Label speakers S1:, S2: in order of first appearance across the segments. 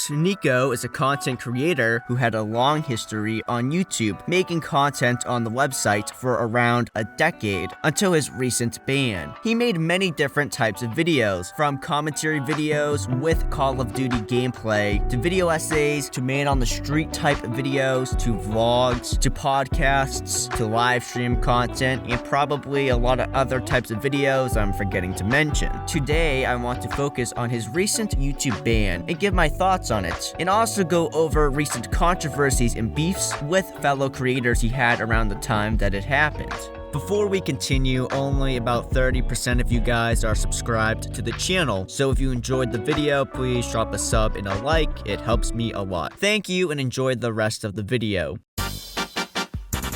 S1: SNEAKO is a content creator who had a long history on YouTube, making content on the website for around a decade until his recent ban. He made many different types of videos, from commentary videos with Call of Duty gameplay, to video essays, to man-on-the-street type videos, to vlogs, to podcasts, to live stream content, and probably a lot of other types of videos I'm forgetting to mention. Today, I want to focus on his recent YouTube ban and give my thoughts on it, and also go over recent controversies and beefs with fellow creators he had around the time that it happened. Before we continue, only about 30% of you guys are subscribed to the channel, so if you enjoyed the video, please drop a sub and a like. It helps me a lot. Thank you and enjoy the rest of the video.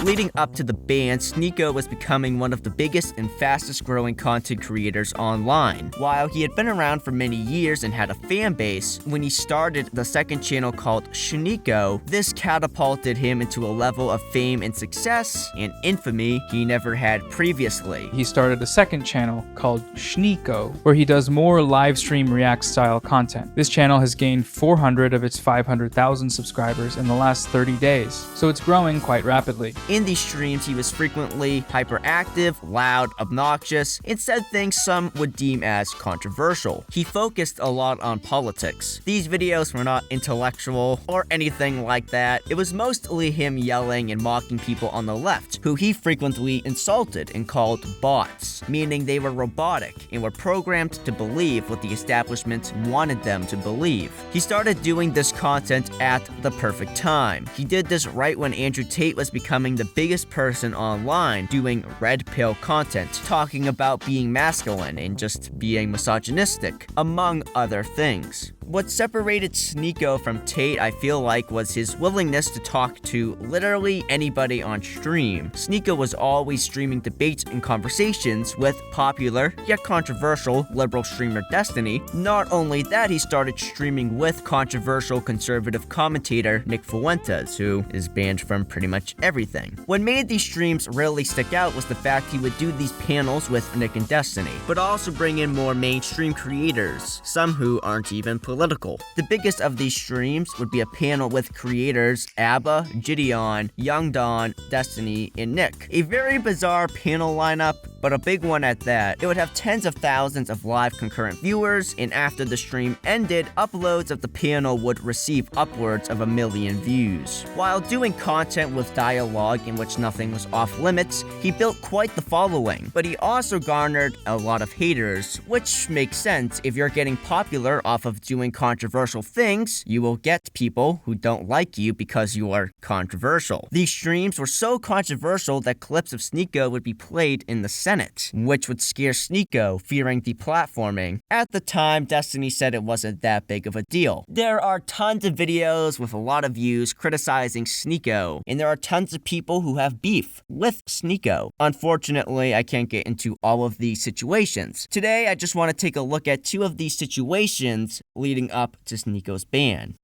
S1: Leading up to the ban, SNEAKO was becoming one of the biggest and fastest growing content creators online. While he had been around for many years and had a fan base, when he started the second channel called SNEAKO, this catapulted him into a level of fame and success and infamy he never had previously.
S2: He started a second channel called SNEAKO, where he does more live stream react style content. This channel has gained 400 of its 500,000 subscribers in the last 30 days, so it's growing quite rapidly.
S1: In these streams, he was frequently hyperactive, loud, obnoxious, and said things some would deem as controversial. He focused a lot on politics. These videos were not intellectual or anything like that. It was mostly him yelling and mocking people on the left, who he frequently insulted and called bots, meaning they were robotic and were programmed to believe what the establishment wanted them to believe. He started doing this content at the perfect time. He did this right when Andrew Tate was becoming the biggest person online doing red pill content, talking about being masculine and just being misogynistic, among other things. What separated SNEAKO from Tate, I feel like, was his willingness to talk to literally anybody on stream. SNEAKO was always streaming debates and conversations with popular, yet controversial, liberal streamer Destiny. Not only that, he started streaming with controversial conservative commentator Nick Fuentes, who is banned from pretty much everything. What made these streams really stick out was the fact he would do these panels with Nick and Destiny, but also bring in more mainstream creators, some who aren't even political. The biggest of these streams would be a panel with creators Abba, Gideon, Young Don, Destiny, and Nick. A very bizarre panel lineup, but a big one at that. It would have tens of thousands of live concurrent viewers, and after the stream ended, uploads of the panel would receive upwards of 1 million views. While doing content with dialogue in which nothing was off limits, he built quite the following, but he also garnered a lot of haters, which makes sense. If you're getting popular off of doing controversial things, you will get people who don't like you because you are controversial. These streams were so controversial that clips of SNEAKO would be played in the Senate, which would scare SNEAKO, fearing deplatforming. At the time, Destiny said it wasn't that big of a deal. There are tons of videos with a lot of views criticizing SNEAKO, and there are tons of people who have beef with SNEAKO. Unfortunately, I can't get into all of these situations. Today, I just want to take a look at 2 of these situations leading up to SNEAKO's ban.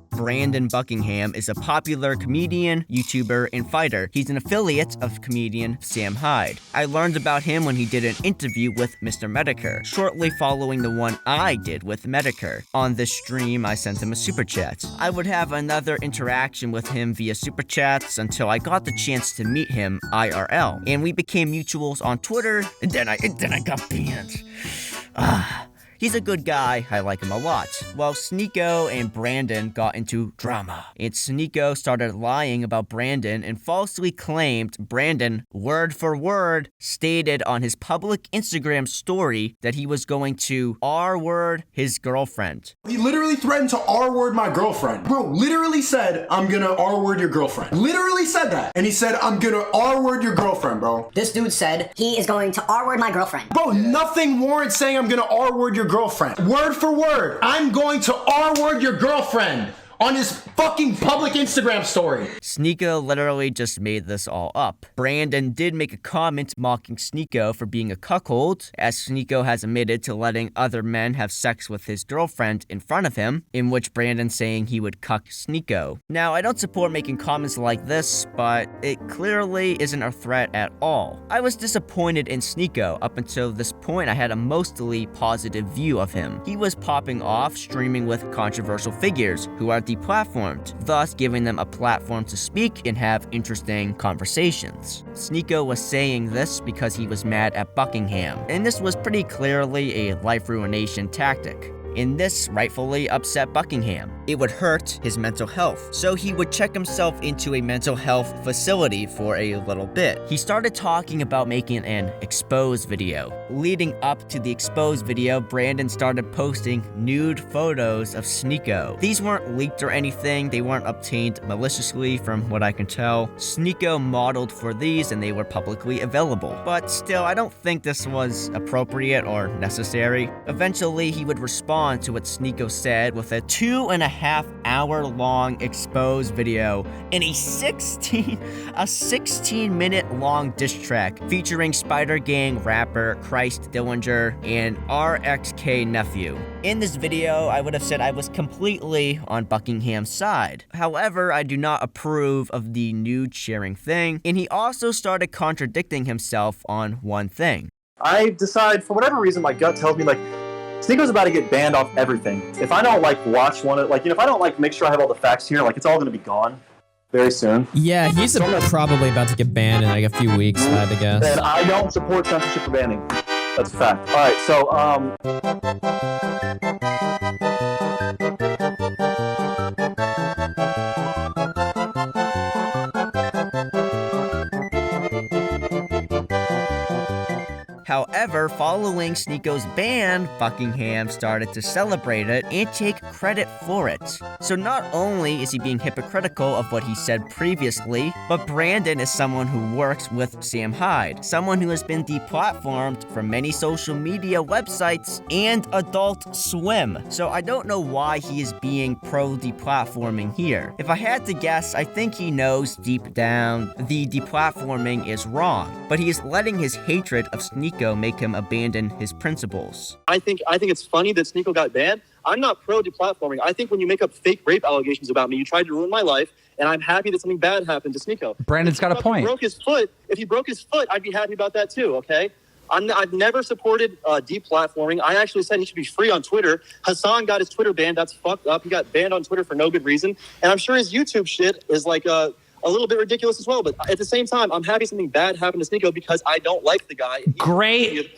S1: Brandon Buckingham is a popular comedian, YouTuber, and fighter. He's an affiliate of comedian Sam Hyde. I learned about him when he did an interview with Mr. Medicare, shortly following the one I did with Medicare. On this stream, I sent him a super chat. I would have another interaction with him via super chats until I got the chance to meet him IRL, and we became mutuals on Twitter, and then I got banned. He's a good guy, I like him a lot. Well, SNEAKO and Brandon got into drama, and SNEAKO started lying about Brandon and falsely claimed Brandon, word for word, stated on his public Instagram story that he was going to R-word his girlfriend.
S3: He literally threatened to R-word my girlfriend. Bro, literally said, I'm gonna R-word your girlfriend. Literally said that. And he said, I'm gonna R-word your girlfriend, bro.
S4: This dude said he is going to R-word my girlfriend.
S3: Bro, nothing warrants saying I'm gonna R-word your girlfriend. Word for word, I'm going to R-word your girlfriend. on his fucking public Instagram story.
S1: SNEAKO literally just made this all up. Brandon did make a comment mocking SNEAKO for being a cuckold, as SNEAKO has admitted to letting other men have sex with his girlfriend in front of him, in which Brandon's saying he would cuck SNEAKO. Now, I don't support making comments like this, but it clearly isn't a threat at all. I was disappointed in SNEAKO. Up until this point, I had a mostly positive view of him. He was popping off, streaming with controversial figures who are deplatformed, thus giving them a platform to speak and have interesting conversations. SNEAKO was saying this because he was mad at Buckingham, and this was pretty clearly a life ruination tactic. And this rightfully upset Buckingham. It would hurt his mental health, so he would check himself into a mental health facility for a little bit. He started talking about making an expose video. Leading up to the expose video, Brandon started posting nude photos of SNEAKO. These weren't leaked or anything, they weren't obtained maliciously from what I can tell. SNEAKO modeled for these and they were publicly available. But still, I don't think this was appropriate or necessary. Eventually, he would respond to what SNEAKO said with a 2.5-hour-long expose video in a 16-minute long diss track featuring Spider Gang rapper Christ Dillinger and RXK Nephew. In this video, I would have said I was completely on Buckingham's side. However, I do not approve of the nude sharing thing, and he also started contradicting himself on one thing.
S5: I decide, for whatever reason, my gut tells me, like, SNEAKO's about to get banned off everything. If I don't, like, watch one of, like, you know, if I don't, like, make sure I have all the facts here, like, it's all going to be gone very soon.
S6: Yeah, he's probably about to get banned in, like, a few weeks, I had to guess.
S5: And I don't support censorship for banning. That's a fact. All right, so,
S1: However, following SNEAKO's ban, Buckingham started to celebrate it and take credit for it. So not only is he being hypocritical of what he said previously, but Brandon is someone who works with Sam Hyde, someone who has been deplatformed from many social media websites and Adult Swim. So I don't know why he is being pro-deplatforming here. If I had to guess, I think he knows deep down the deplatforming is wrong, but he is letting his hatred of SNEAKO make him abandon his principles.
S5: I think it's funny that SNEAKO got banned. I'm not pro-deplatforming. I think when you make up fake rape allegations about me, you tried to ruin my life, and I'm happy that something bad happened to SNEAKO.
S2: Brandon's got a point.
S5: If he broke his foot, I'd be happy about that too, okay? I've never supported deplatforming. I actually said he should be free on Twitter. Hassan got his Twitter banned. That's fucked up. He got banned on Twitter for no good reason. And I'm sure his YouTube shit is like a little bit ridiculous as well, but at the same time, I'm happy something bad happened to SNEAKO because I don't like the guy.
S7: Great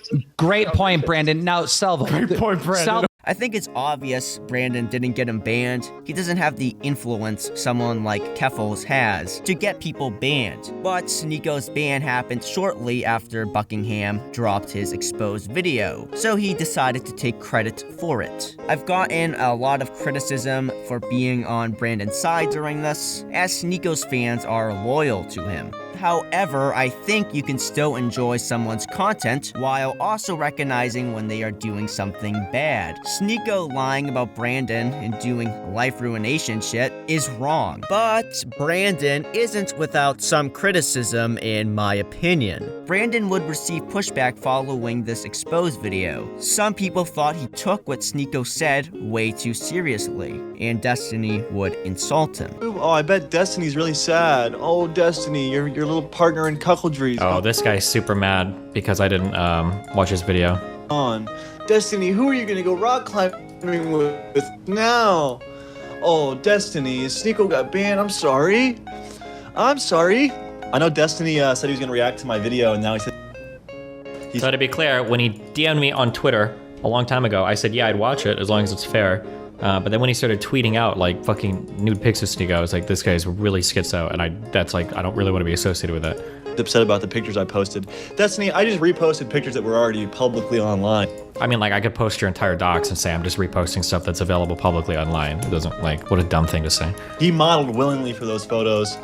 S7: point, Brandon. Now, Selva. Great point, Brandon.
S1: I think it's obvious Brandon didn't get him banned. He doesn't have the influence someone like Keffels has to get people banned. But SNEAKO's ban happened shortly after Buckingham dropped his exposed video, so he decided to take credit for it. I've gotten a lot of criticism for being on Brandon's side during this, as SNEAKO's fans are loyal to him. However, I think you can still enjoy someone's content while also recognizing when they are doing something bad. SNEAKO lying about Brandon and doing life ruination shit is wrong, but Brandon isn't without some criticism in my opinion. Brandon would receive pushback following this exposed video. Some people thought he took what SNEAKO said way too seriously, and Destiny would insult him.
S8: Oh, I bet Destiny's really sad. Oh, Destiny, your little partner in cuckoldry.
S9: Oh, this guy's super mad because I didn't watch his video.
S8: Destiny, who are you gonna go rock climbing with now? Oh, Destiny, SNEAKO got banned. I'm sorry. I know Destiny said he was gonna react to my video, and now he said.
S9: So to be clear, when he DM'd me on Twitter a long time ago, I said, yeah, I'd watch it as long as it's fair. But then when he started tweeting out like fucking nude pics of SNEAKO, I was like, this guy's really schizo, and I don't really want to be associated with that.
S8: Upset about the pictures I posted. Destiny, I just reposted pictures that were already publicly online.
S9: I mean, like, I could post your entire docs and say I'm just reposting stuff that's available publicly online. It doesn't, like, what a dumb thing to say.
S8: He modeled willingly for those photos.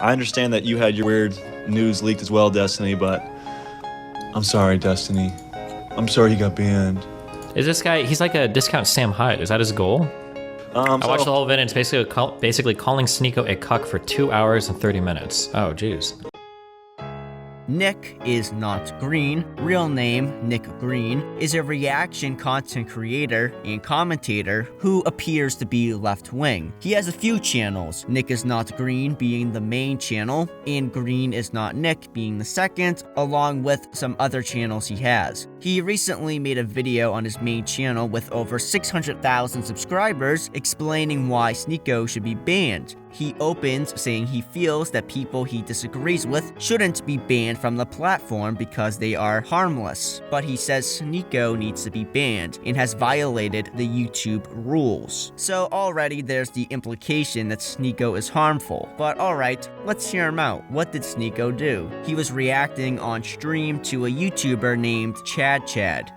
S8: I understand that you had your weird news leaked as well, Destiny, but I'm sorry, Destiny. I'm sorry he got banned.
S9: Is this guy, he's like a discount Sam Hyde. Is that his goal? I watched the whole video. It's basically calling SNEAKO a cuck for 2 hours and 30 minutes. Oh, jeez.
S1: NickIsNotGreen, real name Nick Green, is a reaction content creator and commentator who appears to be left-wing. He has a few channels, NickIsNotGreen being the main channel, and Green is Not Nick being the second, along with some other channels he has. He recently made a video on his main channel with over 600,000 subscribers explaining why SNEAKO should be banned. He opens saying he feels that people he disagrees with shouldn't be banned from the platform because they are harmless, but he says SNEAKO needs to be banned and has violated the YouTube rules. So already there's the implication that SNEAKO is harmful. But alright, let's hear him out. What did SNEAKO do? He was reacting on stream to a YouTuber named Chad,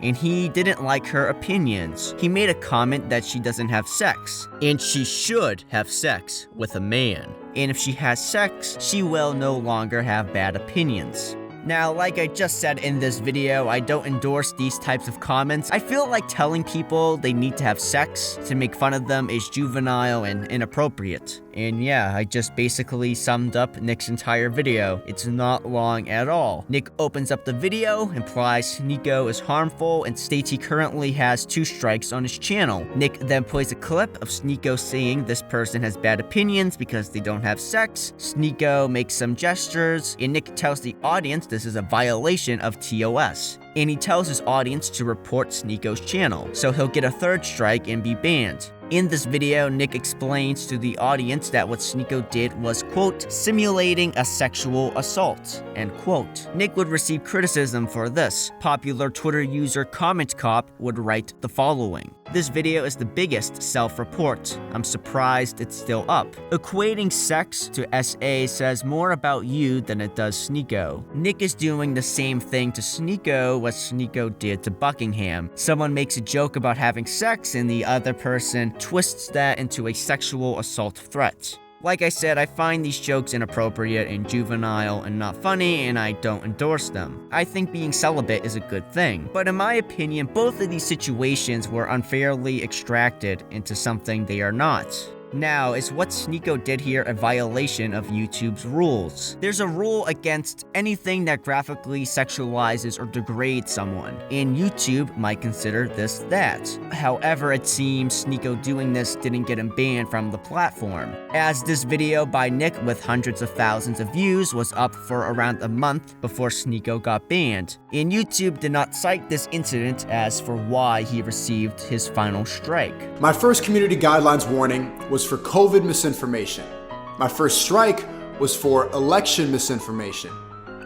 S1: and he didn't like her opinions. He made a comment that she doesn't have sex, and she should have sex with a man. And if she has sex, she will no longer have bad opinions. Now, like I just said in this video, I don't endorse these types of comments. I feel like telling people they need to have sex to make fun of them is juvenile and inappropriate. And yeah, I just basically summed up Nick's entire video. It's not long at all. Nick opens up the video, implies SNEAKO is harmful, and states he currently has 2 strikes on his channel. Nick then plays a clip of SNEAKO saying this person has bad opinions because they don't have sex. SNEAKO makes some gestures, and Nick tells the audience this is a violation of TOS. And he tells his audience to report SNEAKO's channel, so he'll get a 3rd strike and be banned. In this video, Nick explains to the audience that what SNEAKO did was, quote, simulating a sexual assault, end quote. Nick would receive criticism for this. Popular Twitter user Comment Cop would write the following: this video is the biggest self-report. I'm surprised it's still up. Equating sex to SA says more about you than it does SNEAKO. Nick is doing the same thing to SNEAKO what SNEAKO did to Buckingham. Someone makes a joke about having sex and the other person twists that into a sexual assault threat. Like I said, I find these jokes inappropriate and juvenile and not funny, and I don't endorse them. I think being celibate is a good thing, but in my opinion, both of these situations were unfairly extracted into something they are not. Now, is what SNEAKO did here a violation of YouTube's rules? There's a rule against anything that graphically sexualizes or degrades someone, and YouTube might consider this that. However, it seems SNEAKO doing this didn't get him banned from the platform, as this video by Nick with hundreds of thousands of views was up for around a month before SNEAKO got banned, and YouTube did not cite this incident as for why he received his final strike.
S3: My first community guidelines warning was for COVID misinformation. My first strike was for election misinformation.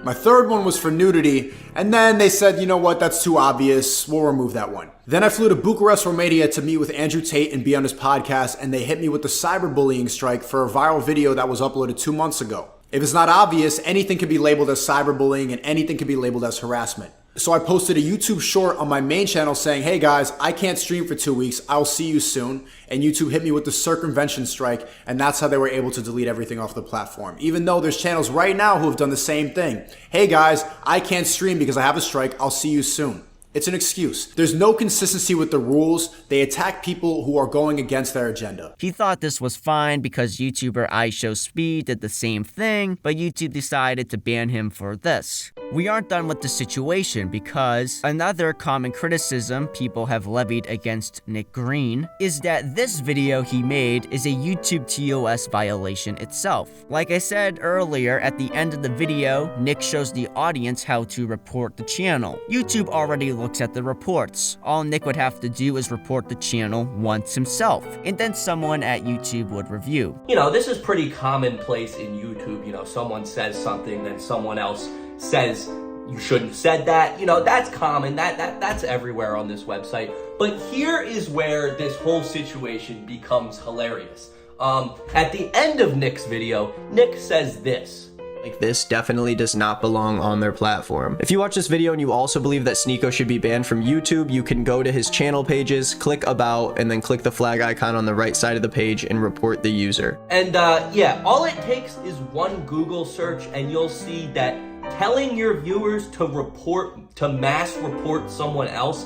S3: My 3rd one was for nudity, and then they said, you know what, that's too obvious, we'll remove that one. Then I flew to Bucharest, Romania to meet with Andrew Tate and be on his podcast, and they hit me with the cyberbullying strike for a viral video that was uploaded 2 months ago. If it's not obvious, anything can be labeled as cyberbullying and anything can be labeled as harassment. So I posted a YouTube short on my main channel saying, hey guys, I can't stream for 2 weeks, I'll see you soon. And YouTube hit me with the circumvention strike, and that's how they were able to delete everything off the platform. Even though there's channels right now who have done the same thing. Hey guys, I can't stream because I have a strike, I'll see you soon. It's an excuse. There's no consistency with the rules. They attack people who are going against their agenda.
S1: He thought this was fine because YouTuber iShowSpeed did the same thing, but YouTube decided to ban him for this. We aren't done with the situation because another common criticism people have levied against Nick Green is that this video he made is a YouTube TOS violation itself. Like I said earlier, at the end of the video, Nick shows the audience how to report the channel. YouTube already looks at the reports. All Nick would have to do is report the channel once himself, and then someone at YouTube would review.
S10: You know, this is pretty commonplace in YouTube. You know, someone says something, then someone else says you shouldn't have said that. You know, that's common. That's everywhere on this website. But here is where this whole situation becomes hilarious. At the end of Nick's video, Nick says this.
S11: Like this definitely does not belong on their platform. If you watch this video and you also believe that SNEAKO should be banned from YouTube, you can go to his channel pages, click about, and then click the flag icon on the right side of the page and report the user.
S10: And yeah, all it takes is one Google search and you'll see that telling your viewers to mass report someone else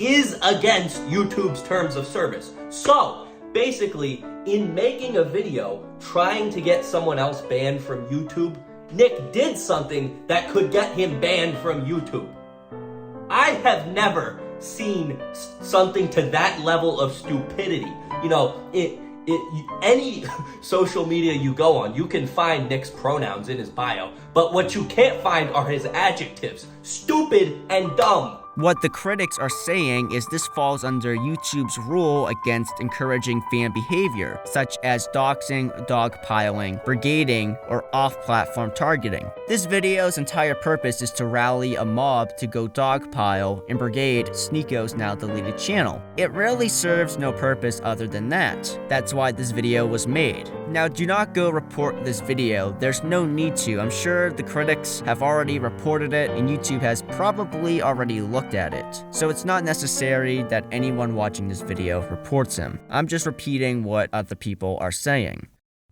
S10: is against YouTube's terms of service. So Basically, in making a video trying to get someone else banned from YouTube, Nick did something that could get him banned from YouTube. I have never seen something to that level of stupidity. You know, any social media you go on, you can find Nick's pronouns in his bio, but what you can't find are his adjectives. Stupid and dumb.
S1: What the critics are saying is this falls under YouTube's rule against encouraging fan behavior, such as doxing, dogpiling, brigading, or off-platform targeting. This video's entire purpose is to rally a mob to go dogpile and brigade SNEAKO's now deleted channel. It really serves no purpose other than that. That's why this video was made. Now, do not go report this video. There's no need to. I'm sure the critics have already reported it, and YouTube has probably already looked at it. So it's not necessary that anyone watching this video reports him. I'm just repeating what other people are saying.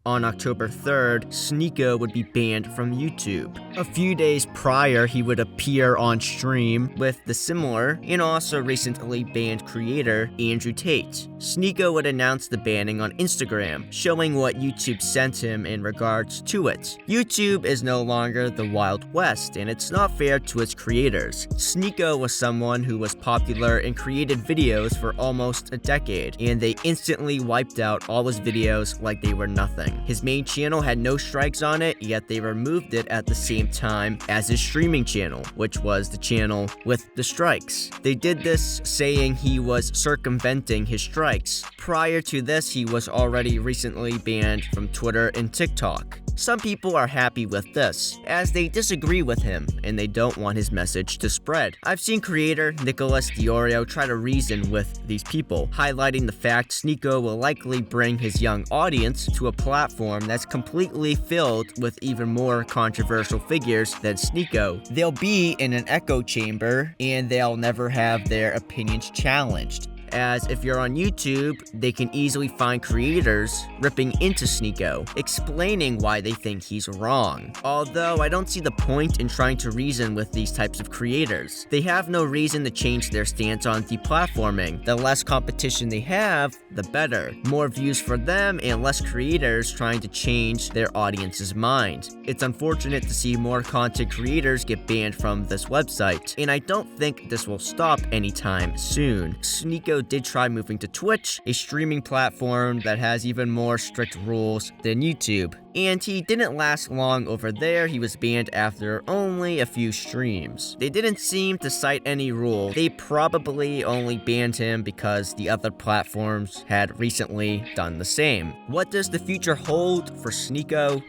S1: On October 3rd, SNEAKO would be banned from YouTube. A few days prior, he would appear on stream with the similar and also recently banned creator Andrew Tate. SNEAKO would announce the banning on Instagram, showing what YouTube sent him in regards to it. YouTube is no longer the Wild West, and it's not fair to its creators. SNEAKO was someone who was popular and created videos for almost a decade, and they instantly wiped out all his videos like they were nothing. His main channel had no strikes on it, yet they removed it at the same time as his streaming channel, which was the channel with the strikes. They did this saying he was circumventing his strikes. Prior to this, he was already recently banned from Twitter and TikTok. Some people are happy with this, as they disagree with him and they don't want his message to spread. I've seen creator Nicholas Diorio try to reason with these people, highlighting the fact SNEAKO will likely bring his young audience to a platform that's completely filled with even more controversial figures than SNEAKO. They'll be in an echo chamber and they'll never have their opinions challenged. As if you're on YouTube, they can easily find creators ripping into SNEAKO, explaining why they think he's wrong. Although I don't see the point in trying to reason with these types of creators. They have no reason to change their stance on deplatforming. The less competition they have, the better. More views for them and less creators trying to change their audience's mind. It's unfortunate to see more content creators get banned from this website, and I don't think this will stop anytime soon. SNEAKO did try moving to Twitch, a streaming platform that has even more strict rules than YouTube. And he didn't last long over there. He was banned after only a few streams. They didn't seem to cite any rule. They probably only banned him because the other platforms had recently done the same. What does the future hold for SNEAKO?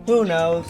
S1: Who knows?